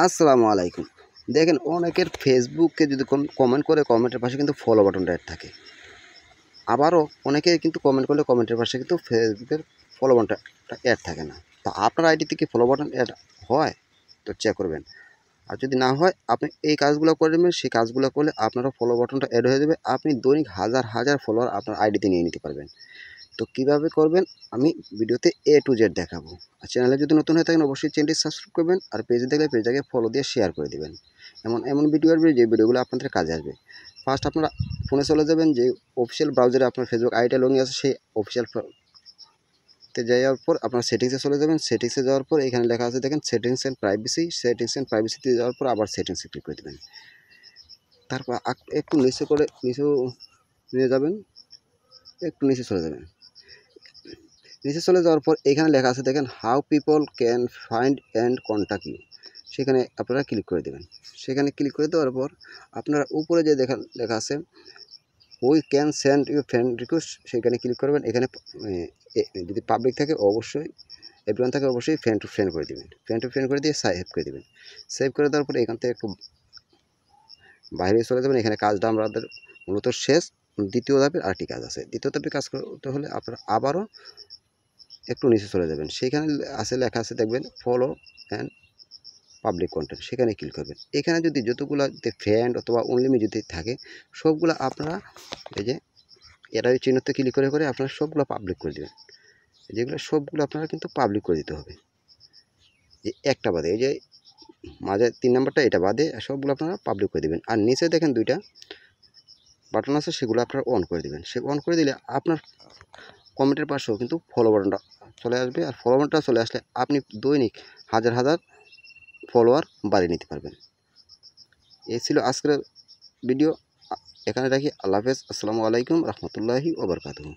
আসসালামু আলাইকুম। দেখেন অনেকের ফেসবুকে যদি কমেন্ট করে কমেন্টের পাশে কিন্তু ফলো বাটনটা অ্যাড থাকে। আবারও অনেকে কিন্তু কমেন্ট করলে কমেন্টের পাশে কিন্তু ফেসবুকের ফলো বাটনটা অ্যাড থাকে না। তো আপনার আইডিতে কি ফলো বাটন অ্যাড হয়? তো চেক করবেন। আর যদি না হয় আপনি এই কাজগুলো করে নেবেন, সেই কাজগুলো করলে আপনারও ফলো বাটনটা অ্যাড হয়ে যাবে। আপনি দৈনিক হাজার হাজার ফলোয়ার আপনার আইডিতে নিয়ে নিতে পারবেন। তো কীভাবে করবেন আমি ভিডিওতে A to Z দেখাবো। আর চ্যানেলে যদি নতুন হয়ে থাকেন অবশ্যই চ্যানেলটি সাবস্ক্রাইব করবেন, আর পেজে দেখলে পেজটাকে ফলো দিয়ে শেয়ার করে দেবেন। এমন ভিডিও আসবে যে ভিডিওগুলো আপনাদের কাজে আসবে। ফার্স্ট আপনারা ফোনে চলে যাবেন, যে অফিসিয়াল ব্রাউজারে আপনার ফেসবুক আইডিটা লগইন আছে সেই অফিসিয়াল তে যাওয়ার পর আপনার সেটিংসে চলে যাবেন। সেটিংসে যাওয়ার পর এখানে লেখা আছে দেখেন settings and privacy. Settings and প্রাইভেসিতে যাওয়ার পর আবার সেটিংসে ক্লিক করে দেবেন। তারপর একটু নিচেও নিয়ে যাবেন, একটু নিচে চলে যাবেন। নিচে চলে যাওয়ার পর এখানে লেখা আছে দেখেন how people can find and contact you. সেখানে আপনারা ক্লিক করে দেবেন। সেখানে ক্লিক করে দেওয়ার পর আপনারা উপরে যে লেখা আছে we can send you friend request, সেখানে ক্লিক করবেন। এখানে যদি পাবলিক থাকে অবশ্যই, এভরিওয়ান থাকে অবশ্যই ফ্রেন্ড টু ফ্রেন্ড করে দেবেন। ফ্রেন্ড টু ফ্রেন্ড করে দিয়ে সেভ করে দেবেন। সেভ করে দেওয়ার পরে এখান থেকে একটু বাইরে চলে যাবেন। এখানে কাজটা আমাদের মূলত শেষ। দ্বিতীয় ধাপের আরেকটি কাজ আছে। দ্বিতীয় ধাপে কাজ করতে হলে আপনারা আবারও একটু নিচে চলে যাবেন। সেখানে লেখা আছে দেখবেন ফলো অ্যান্ড পাবলিক কন্টেন্ট, সেখানে ক্লিক করবেন। এখানে যদি যতগুলো ফ্রেন্ড অথবা অনলি যদি থাকে সবগুলো আপনারা এই যে এটা চিহ্নতে ক্লিক করে করে আপনারা সবগুলো পাবলিক করে দেবেন। যেগুলো সবগুলো আপনারা কিন্তু পাবলিক করে দিতে হবে, এই একটা বাদে, এই যে মাঝে 3 নাম্বারটা এটা বাদে সবগুলো আপনারা পাবলিক করে দেবেন। আর নিচে দেখেন 2টা বাটন আছে, সেগুলো আপনারা অন করে দেবেন। সে অন করে দিলে আপনার কমেন্টের পাশেও কিন্তু ফলো বাটনটা চলে আসবে। আর ফলো বাটনটা চলে আসলে আপনি দৈনিক হাজার হাজার ফলোয়ার বাড়িয়ে নিতে পারবেন। এই ছিল আজকের ভিডিও। এখানে রাখি। আল্লাহ হাফেজ। আসসালামু আলাইকুম রহমতুল্লাহি ওয়া বারাকাতুহু।